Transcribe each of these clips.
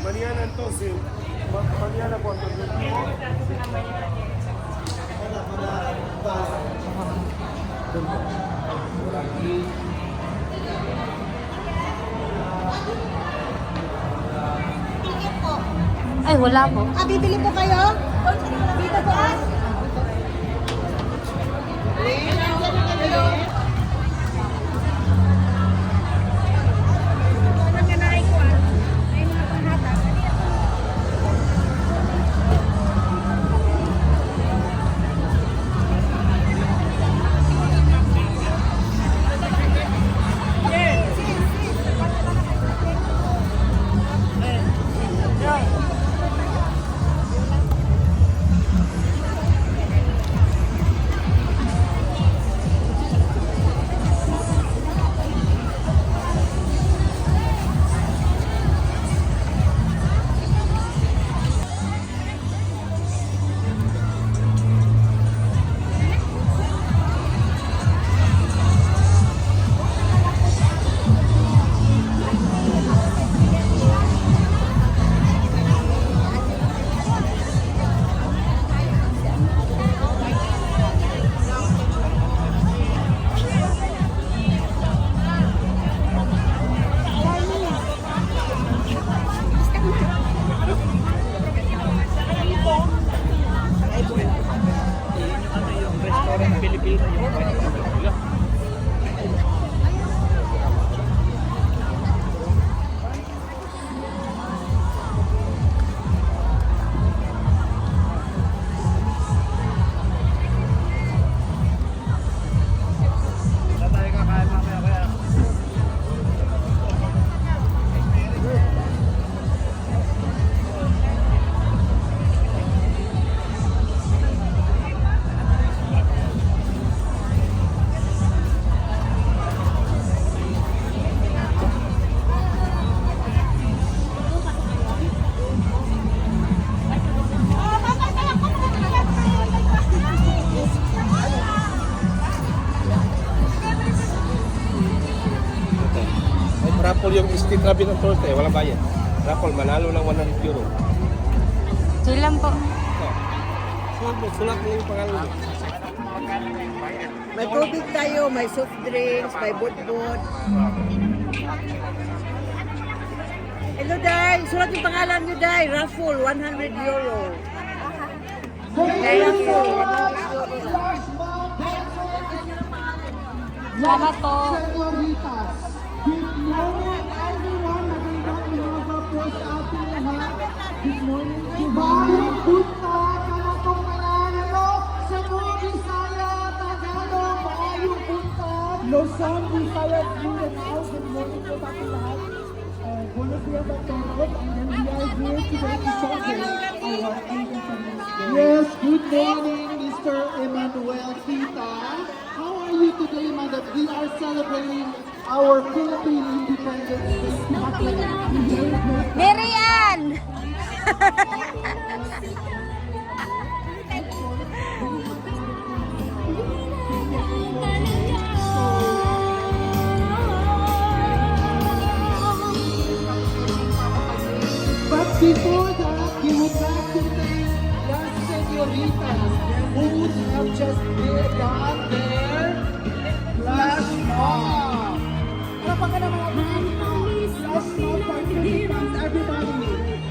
Mañana entonces, mañana cuando Ticket po. Ay, wala po. Bibili po kayo? Dito po. raffle yung street rabbit ng Thursday, walang bayad. Raffle, manalo ng 100 euro. Ito lang po. Sulat mo yung pangalan mo. May tubig tayo, may soft drinks, may butbut. Hello, Day. Sulat yung pangalan nyo, Day. Raffle, 100 euro. Thank you. Salamat po. Good morning, everyone. Magandang umaga po sa ating lahat. Good morning, Bayan Punta, Kanatong Manalo, Cebu, Bisaya, Tagalog, Bayan Punta, Luzon, Visayas, Mindanao. Good morning po sa ating lahat. Buenos dias a todos, and then we are here today to celebrate our independence day. Yes, good morning, Mr. Emmanuel Tita. How are you today, Madam? We are celebrating our Philippine Independence Day. Marian! But before that, we would like to thank the senoritas who would have just done their flash mob. Kapag naman flash mob participants, everybody.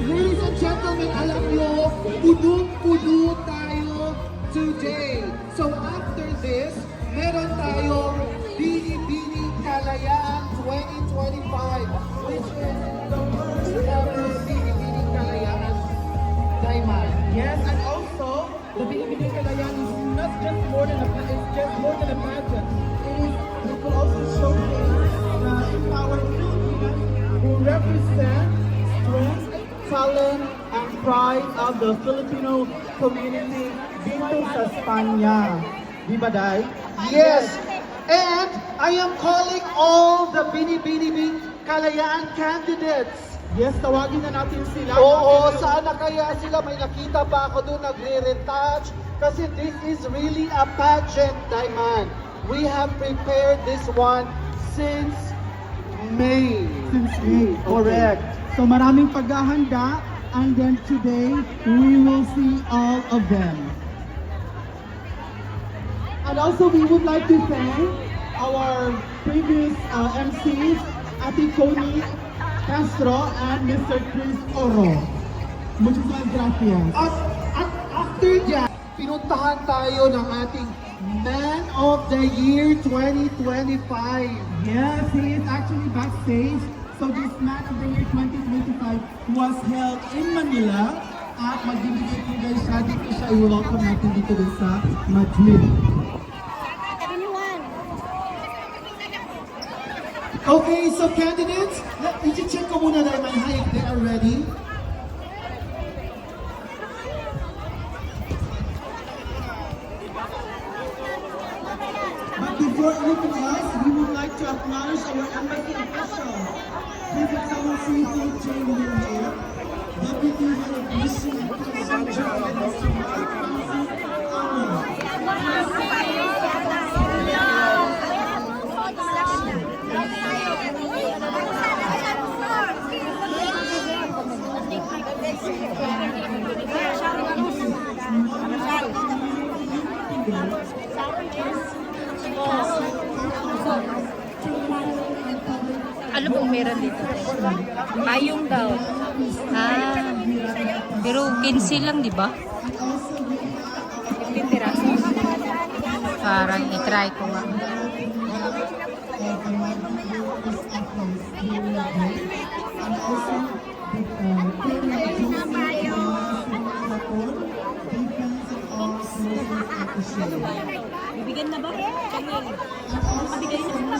Ladies and gentlemen, alam nyo, punong-puno tayo today. So after this, meron tayong Bini-Bini Kalayaan 2025, which is the first ever Bini-Bini Kalayaan Diamond. Yes, and also, the Bini-Bini Kalayaan is not just more than it's just more than a pageant. It will also showcase the empowered Filipinas who represent strength, talent, and pride of the Filipino community dito sa Espanya. Di ba, Day? Yes! And I am calling all the Bini-Bini Kalayaan candidates. Yes, tawagin na natin sila. Oo, saan na kaya sila? May nakita ba ako doon nagre-retouch? Kasi this is really a pageant, Diamond. We have prepared this one since May. Since May, correct. So maraming paghahanda, and then today, we will see all of them. And also, we would like to thank our previous MCs, Ate Connie Castro and Mr. Chris Oro. Muchas gracias. At after that, pinuntahan tayo ng ating Man of the Year 2025. Yes, he is actually backstage. So this Man of the Year 2025 was held in Manila. At magbibigay po guys siya, dito siya i-welcome natin dito din sa Madrid. Okay, so candidates, i-check ko muna na if they are ready. But before anything else, we would like to acknowledge our embassy officials. Please let someone see you change your name. Deputy Head of Mission and Customs General, Mr. Mark Francis Amo. Ano pong meron dito? Payong daw. Ah, pero 15 lang, di ba? 15 piraso. Parang i-try ko nga. Bibigyan na ba? Mabigay na.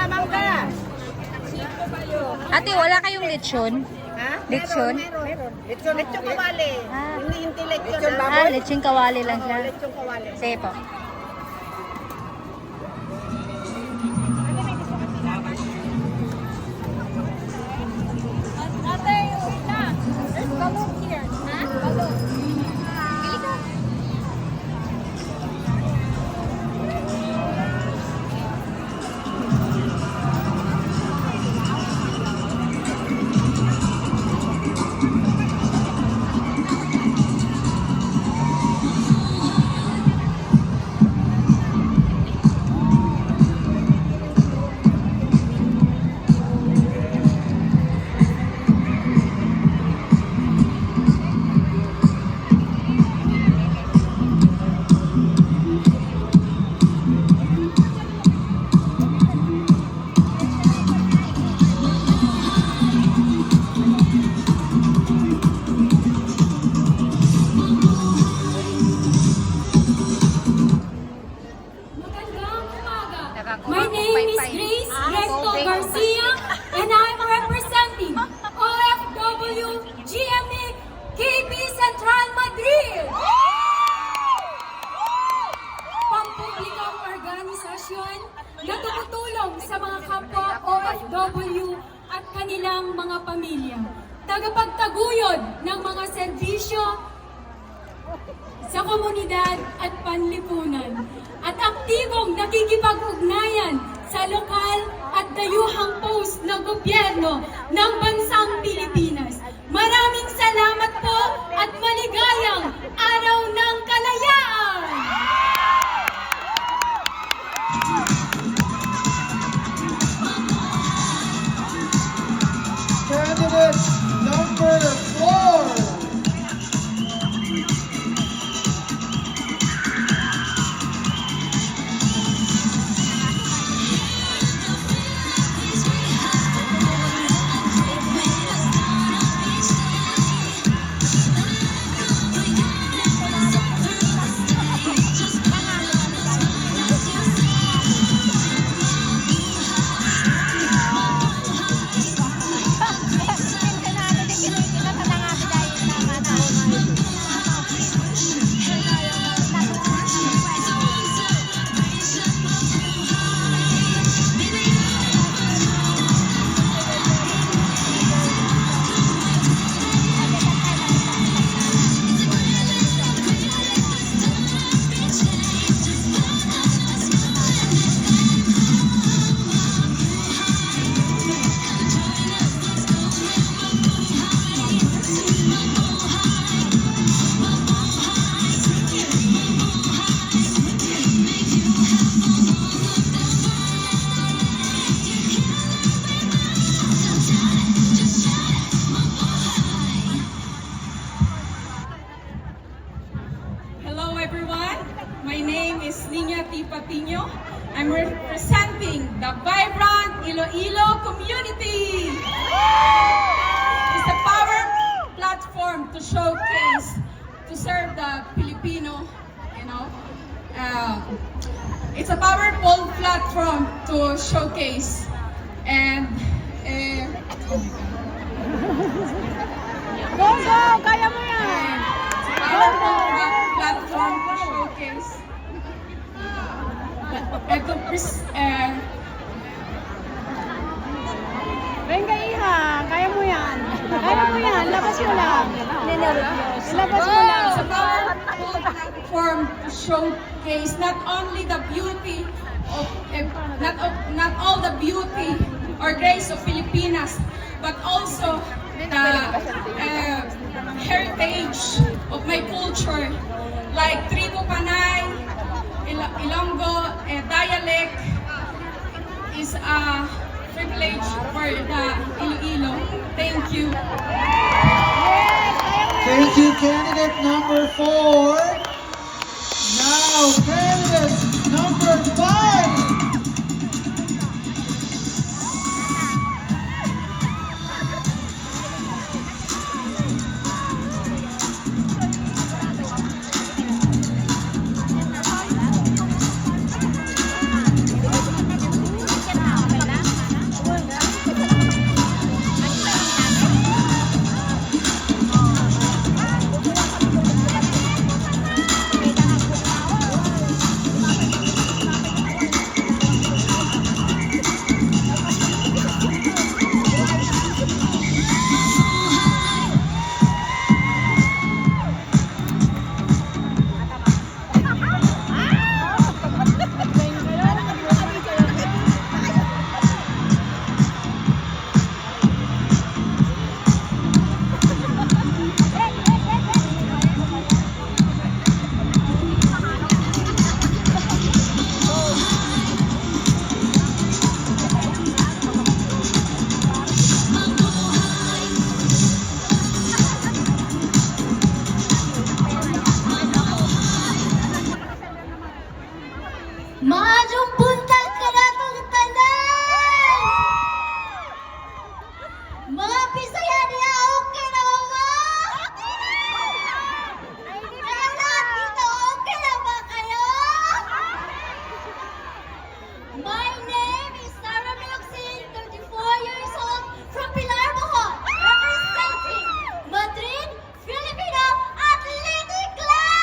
Mangga! Ate, wala kayong lechon? Ha? Lechon? Meron. Lechon kawali. Ah. Hindi lechon. Ah, lechon kawali lang siya. Lechon kawali. Sige po. Ate, na. There's balloon here. Ha? Balloon. Pili ka. My name is Grace Recto Garcia, and I'm representing OFW GMA KB Central Madrid. Pampublikang organisasyon na tumutulong sa mga kapwa OFW at kanilang mga pamilya. Tagapagtaguyod ng mga serbisyo sa komunidad at panlipunan, at aktibong nakikipag-ugnayan sa lokal at dayuhang post ng gobyerno ng bansang Pilipinas. Maraming salamat po at My name is Nina T. Patino. I'm representing the vibrant Iloilo community. It's a power platform to showcase, to serve the Filipino, you know. It's a powerful platform to showcase and Go, go! Kaya mo yan! powerful platform to showcase. Venga, Iha! Kaya mo yan! Kaya mo yan! Labas mo lang! Labas mo lang! It's a powerful platform to showcase not only the beauty of, not all the beauty or grace of Filipinas, but also the heritage of my culture, like Tribu Panay, Ilonggo dialect is a privilege for the Iloilo. Thank you. Thank you, candidate number 4. Now, candidate number 5. Maadong buntag ka na itong tanan! Mga Bisaya niya, okay na ba ba? Lahat dito, okay na ba kayo? My name is Sarah Meloxin, 34 years old, from Pilar, Bohol, representing Madrid, Filipino Athletic Club!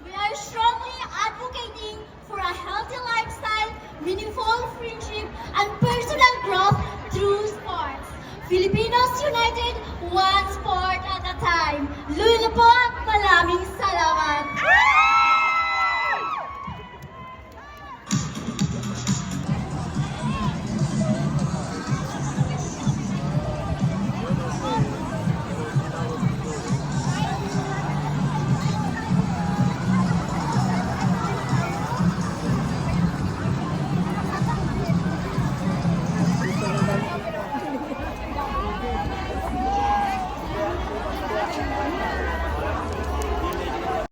We are strongly advocating for a healthy lifestyle, meaningful friendship, and personal growth through sports. Filipinos United, one sport at a time. Lulu po, maraming salamat.